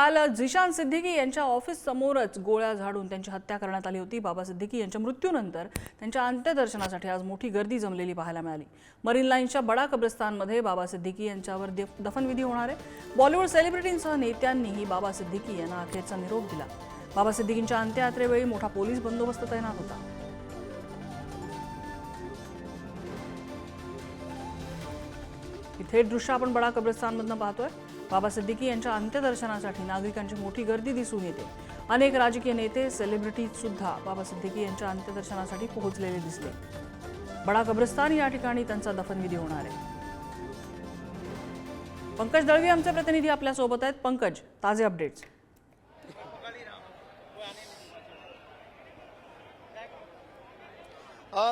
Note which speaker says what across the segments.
Speaker 1: काल झिशान सिद्दीकी यांच्या ऑफिस समोरच गोळ्या झाडून त्यांची हत्या करण्यात आली होती। बाबा सिद्दीकी यांच्या मृत्यूनंतर त्यांच्या अंत्यदर्शनासाठी आज मोठी गर्दी जमलेली पाहायला मिळाली। मरीन लाईनच्या बडा कब्रिस्तानमध्ये बाबा सिद्दीकी यांच्यावर दफनविधी होणार आहे। बॉलिवूड सेलिब्रिटींसह नेत्यांनीही बाबा सिद्दीकी यांना अखेरचा निरोप दिला। बाबा सिद्दीकींच्या अंत्ययात्रेवेळी मोठा पोलीस बंदोबस्त तैनात होता। इथे दृश्य आपण बडा कब्रिस्तानमधून पाहतोय। बाबा सिद्दीकी यांच्या अंत्यदर्शनासाठी नागरिकांची मोठी गर्दी दिसून येते। अनेक राजकीय नेते सेलिब्रिटीज सुद्धा बाबा सिद्दीकी यांच्या अंत्यदर्शनासाठी पोहोचलेले दिसले। बडा कब्रिस्तान या ठिकाणी त्यांचा दफनविधी होणार आहे। पंकज दळवी आमचे प्रतिनिधी आपल्या सोबत आहेत। पंकज, ताजे अपडेट्स।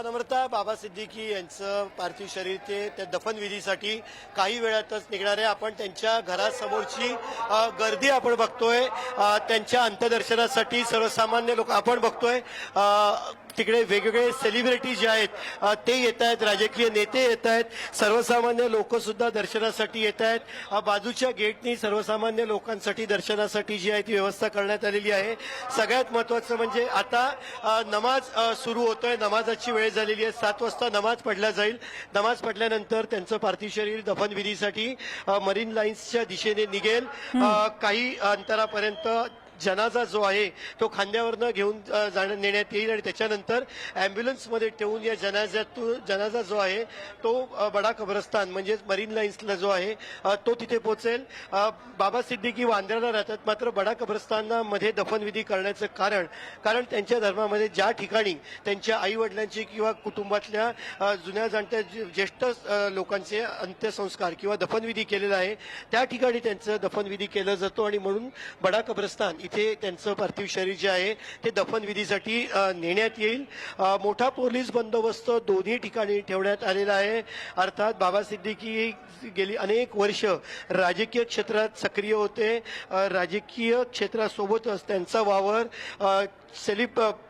Speaker 2: नम्रता, बाबा सिद्दीकी यांचं पार्थिव शरीर ते त्या दफनविधीसाठी काही वेळातच निघणार आहे। आपण त्यांच्या घरासमोरची गर्दी आपण बघतोय। त्यांच्या अंत्यदर्शनासाठी सर्वसामान्य लोक आपण बघतोय। तिकडे वेगवेगळे सेलिब्रिटी जे आहेत ते येत आहेत, राजकीय नेते येत आहेत, सर्वसामान्य लोक सुद्धा दर्शनासाठी येत आहेत। बाजूच्या गेटनी सर्वसामान्य लोकांसाठी दर्शनासाठी जी आहे ती व्यवस्था करण्यात आलेली आहे। सगळ्यात महत्त्वाचं म्हणजे आता नमाज सुरू होतोय। नमाजाची वेळ झालेली आहे। 7 वाजता नमाज पढला जाईल। नमाज पढल्यानंतर त्यांचं पार्थिव शरीर दफनविधीसाठी मरीन लाईन्सच्या दिशेने निघेल। काही अंतरापर्यंत जनाजा जो आहे तो खांद्यावरनं घेऊन नेण्यात येईल आणि त्याच्यानंतर ॲम्ब्युलन्समध्ये ठेवून या जनाजा जो आहे तो बडा कब्रस्तान म्हणजे मरीन लाईन्सला जो आहे तो तिथे पोहोचेल। बाबा सिद्दीकी वांद्र्याला राहतात, मात्र बडा कब्रस्तानामध्ये दफनविधी करण्याचं कारण त्यांच्या धर्मामध्ये ज्या ठिकाणी त्यांच्या आई वडिलांची किंवा कुटुंबातल्या जुन्या जाणत्या ज्येष्ठ लोकांचे अंत्यसंस्कार किंवा दफनविधी केलेला आहे त्या ठिकाणी त्यांचं दफनविधी केलं जातो आणि म्हणून बडा कब्रस्तान इथे त्यांचं पार्थिव शरीर जे आहे ते दफनविधीसाठी नेण्यात येईल। मोठा पोलीस बंदोबस्त दोन्ही ठिकाणी ठेवण्यात आलेला आहे। अर्थात बाबा सिद्दीकी गेली अनेक वर्ष राजकीय क्षेत्रात सक्रिय होते। राजकीय क्षेत्रासोबतच त्यांचा वावर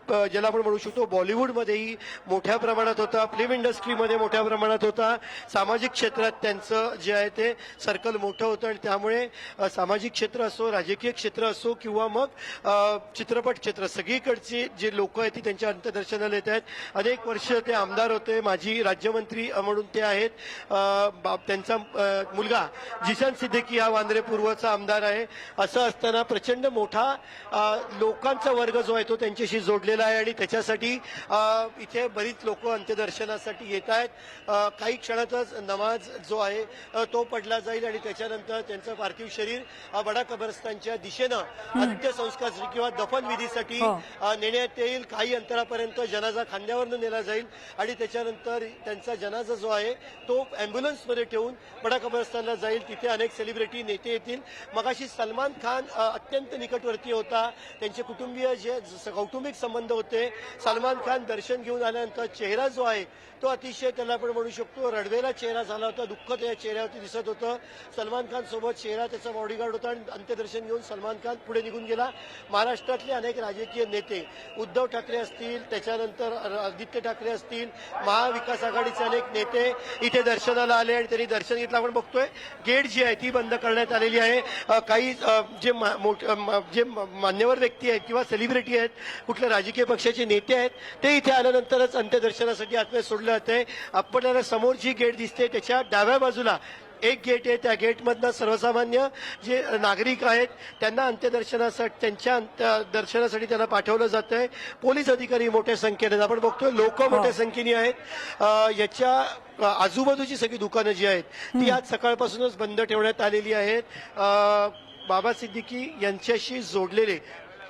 Speaker 2: ज्याला आपण म्हणू शकतो बॉलिवूडमध्येही मोठ्या प्रमाणात होता, फिल्म इंडस्ट्रीमध्ये मोठ्या प्रमाणात होता। सामाजिक क्षेत्रात त्यांचं जे आहे ते सर्कल मोठं होतं आणि त्यामुळे सामाजिक क्षेत्र असो, राजकीय क्षेत्र असो किंवा मग चित्रपट क्षेत्र सगळीकडची जे लोक आहेत ती त्यांच्या अंत्यदर्शनाला येत आहेत। अनेक वर्ष ते आमदार होते, माजी राज्यमंत्री म्हणून ते आहेत। त्यांचा मुलगा झिशान सिद्दीकी हा वांद्रे पूर्वचा आमदार आहे। असं असताना प्रचंड मोठा लोकांचा वर्ग जो आहे तो त्यांच्याशी जोडलेला आहे आणि त्याच्यासाठी इथे बरीच लोक अंत्यदर्शनासाठी येत आहेत। काही क्षणातच नमाज जो आहे तो पढला जाईल आणि त्याच्यानंतर त्यांचं पार्थिव शरीर बडा कब्रस्तानच्या दिशेनं अंत्यसंस्कार किंवा दफनविधीसाठी नेण्यात येईल। काही अंतरापर्यंत जनाजा खांद्यावरनं नेला जाईल आणि त्याच्यानंतर त्यांचा जनाजा जो आहे तो ॲम्ब्युलन्समध्ये ठेवून बडा कब्रस्तानला जाईल। तिथे अनेक सेलिब्रिटी नेते येतील। मगाशी सलमान खान अत्यंत निकटवर्ती होता, त्यांचे कुटुंबीय जे कौटुंबिक संबंध होते। सलमान खान दर्शन घेऊन आल्यानंतर चेहरा जो आहे तो अतिशय त्याला आपण म्हणू शकतो रडवेला चेहरा झाला होता, दुःख त्या चेहऱ्यावरती दिसत होतं। सलमान खान सोबत चेहरा त्याचा बॉडीगार्ड होता आणि अंत्यदर्शन घेऊन सलमान खान पुढे निघून गेला। महाराष्ट्रातले अनेक राजकीय नेते उद्धव ठाकरे असतील, त्याच्यानंतर आदित्य ठाकरे असतील, महाविकास आघाडीचे अनेक नेते इथे दर्शनाला आले आणि त्यांनी दर्शन घेतलं। आपण बघतोय गेट जी आहे ती बंद करण्यात आलेली आहे। काही जे मान्यवर व्यक्ती आहेत किंवा सेलिब्रिटी आहेत, कुठल्या राजकीय पक्षाचे नेते आहेत ते इथे आल्यानंतरच अंत्यदर्शनासाठी आतमध्ये सोडलं जातंय। आपल्याला समोर जी गेट दिसते त्याच्या डाव्या बाजूला एक गेट आहे, त्या गेटमधनं सर्वसामान्य जे नागरिक आहेत त्यांना अंत्यदर्शनासाठी त्यांच्या दर्शनासाठी त्यांना पाठवलं जातंय। पोलीस अधिकारी मोठ्या संख्येने आपण बघतोय, लोक मोठ्या संख्येने आहेत। याच्या आजूबाजूची सगळी दुकानं जी आहेत ती आज सकाळपासूनच बंद ठेवण्यात आलेली आहेत। बाबा सिद्दीकी यांच्याशी जोडलेले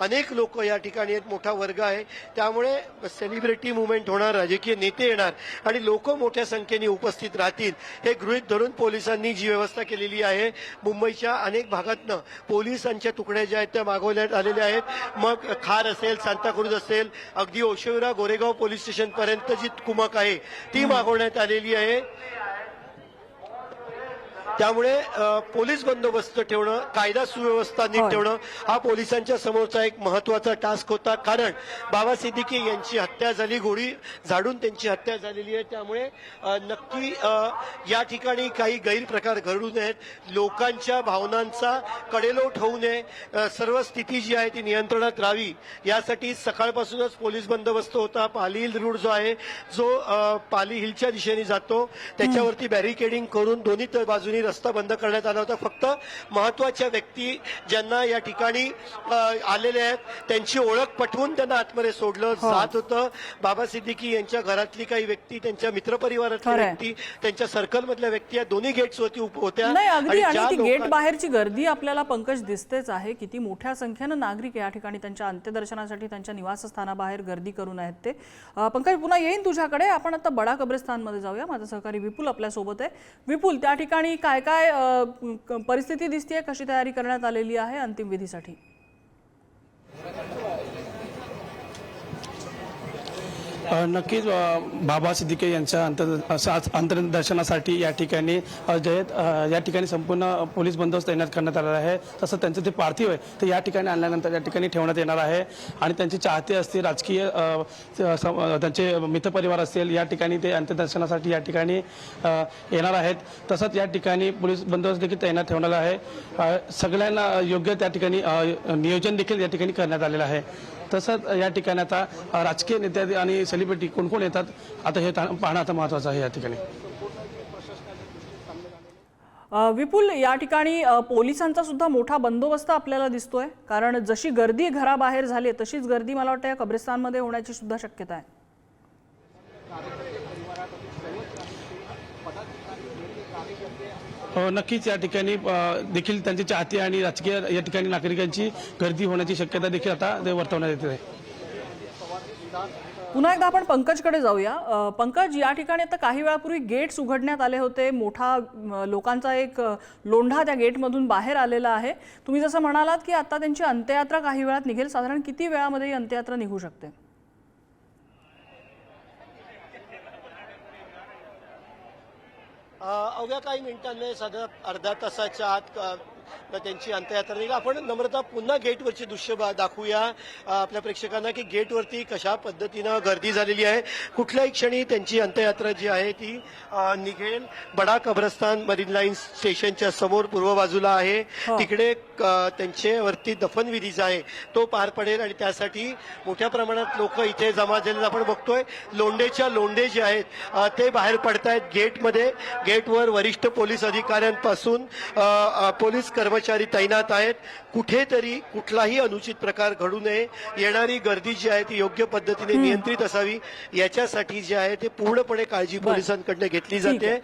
Speaker 2: अनेक लोक या ठिकाणी आहेत, मोठा वर्ग आहे। त्यामुळे सेलिब्रिटी मुवमेंट होणार, राजकीय नेते येणार आणि लोक मोठ्या संख्येने उपस्थित राहतील हे गृहीत धरून पोलिसांनी जी व्यवस्था केलेली आहे। मुंबईच्या अनेक भागातनं पोलिसांच्या तुकड्या ज्या आहेत त्या मागवण्यात आलेल्या आहेत। मग खार असेल, सांताक्रूज असेल, अगदी ओशिवरा गोरेगाव पोलीस स्टेशनपर्यंत जी कुमक आहे ती मागवण्यात आलेली आहे। त्यामुळे पोलीस बंदोबस्त ठेवणं, कायदा सुव्यवस्था नीट
Speaker 1: होय.
Speaker 2: ठेवणं हा पोलिसांच्या समोरचा एक महत्वाचा टास्क होता. कारण बाबा सिद्दीकी यांची हत्या झाली, गोळी झाडून त्यांची हत्या झालेली आहे. त्यामुळे नक्की या ठिकाणी काही गैरप्रकार घडू नयेत, लोकांच्या भावनांचा कडेलोट होऊ नये, सर्व स्थिती जी आहे ती नियंत्रणात राहावी यासाठी सकाळपासूनच पोलीस बंदोबस्त होता. पाली हिल रूट जो आहे, जो पाली हिलच्या दिशेने जातो, त्याच्यावरती बॅरिकेडिंग करून दोन्ही बाजूनी रस्ता बंद करण्यात आला होता. फक्त महत्वाच्या व्यक्ती ज्यांना या ठिकाणी आलेले आहेत त्यांची ओळख पटवून त्यांना आतमध्ये सोडलं जात होतं. बाबा सिद्दीकी यांच्या घरातली काही व्यक्ती, त्यांच्या मित्रपरिवारातली
Speaker 1: खरंय.
Speaker 2: व्यक्ती, त्यांच्या सर्कलमधल्या व्यक्ती या दोन्ही गेट्सवरती होत्या.
Speaker 1: नाही अगदी, आणि
Speaker 2: ज्या
Speaker 1: ती गेट
Speaker 2: लोकां-
Speaker 1: बाहेरची गर्दी आपल्याला पंकज दिसतेच आहे. किती मोठ्या संख्येनं नागरिक या ठिकाणी त्यांच्या अंत्यदर्शनासाठी त्यांच्या निवासस्थानाबाहेर गर्दी करून आहेत ते. पंकज, पुन्हा येईन तुझ्याकडे. आपण आता बडा कब्रिस्तानमध्ये जाऊया. माझा सहकारी विपुल आपल्या सोबत आहे. विपुल, त्या ठिकाणी काय काय परिस्थिती दिसतेय, कशी तयारी करण्यात आलेली आहे अंतिम विधीसाठी?
Speaker 3: नक्कीच बाबा सिद्दीकी यांच्या अंत्यदर्शनासाठी या ठिकाणी या ठिकाणी संपूर्ण पोलीस बंदोबस्त तैनात करण्यात आलेला आहे. तसं त्यांचं ते पार्थिव आहे ते या ठिकाणी आणल्यानंतर या ठिकाणी ठेवण्यात येणार आहे. आणि त्यांचे चाहते असतील, राजकीय त्यांचे मित्रपरिवार असतील, या ठिकाणी ते अंत्यदर्शनासाठी या ठिकाणी येणार आहेत. तसंच या ठिकाणी पोलीस बंदोबस्त देखील तैनात ठेवलेला आहे. सगळ्यांना योग्य त्या ठिकाणी नियोजन देखील या ठिकाणी करण्यात आलेलं आहे. तसंच या ठिकाणी आता राजकीय नेते आणि सेलिब्रिटी कोण कोण येतात आता हे पाहणं आता महत्त्वाचं आहे या ठिकाणी.
Speaker 1: विपुल, या ठिकाणी पोलिसांचा सुद्धा मोठा बंदोबस्त आपल्याला दिसतोय, कारण जशी गर्दी घराबाहेर झाली तशीच गर्दी मला वाटतं या कब्रिस्तानमध्ये होण्याची सुद्धा शक्यता आहे.
Speaker 3: नक्कीच या ठिकाणी देखील त्यांचे चाहते आणि राजकीय या ठिकाणी नागरिकांची गर्दी होण्याची शक्यता देखील आता वर्तवण्यात येते आहे.
Speaker 1: पुन्हा एकदा आपण पंकजकडे जाऊया. पंकज, या ठिकाणी आता काही वेळापूर्वी गेट्स उघडण्यात आले होते. मोठा लोकांचा एक लोंढा त्या गेटमधून बाहेर आलेला आहे. तुम्ही जसं म्हणालात की आता त्यांची अंत्ययात्रा काही वेळात निघेल, साधारण किती वेळामध्ये ही अंत्ययात्रा निघू शकते?
Speaker 2: अवघ्या काही मिनिटांनी साधारण अर्ध्या तासाच्या आत त्यांची अंत्ययात्रा निघेल. आपण नम्रता पुन्हा गेटवरची दृश्य दाखवूया आपल्या प्रेक्षकांना की गेटवरती कशा पद्धतीनं गर्दी झालेली आहे. कुठल्याही क्षणी त्यांची अंत्ययात्रा जी आहे ती निघेल. बडा कब्रस्तान मरीन लाईन स्टेशनच्या समोर पूर्व बाजूला आहे. तिकडे त्यांच्यावरती दफनविधी जो आहे तो पार पडेल आणि त्यासाठी मोठ्या प्रमाणात लोक इथे जमा झालेले आपण बघतोय. लोंढेच्या लोंढे जे आहेत ते बाहेर पडतायत गेटमध्ये. गेटवर वरिष्ठ पोलीस अधिकाऱ्यांपासून पोलीस कर्मचारी तैनात आहेत. कुठेतरी कुठलाही अनुचित प्रकार घडू नये, येणारी गर्दी जी आहे ती योग्य पद्धतीने नियंत्रित असावी याच्यासाठी जे आहे ते पूर्णपणे काळजी पोलिसांकडून घेतली जाते.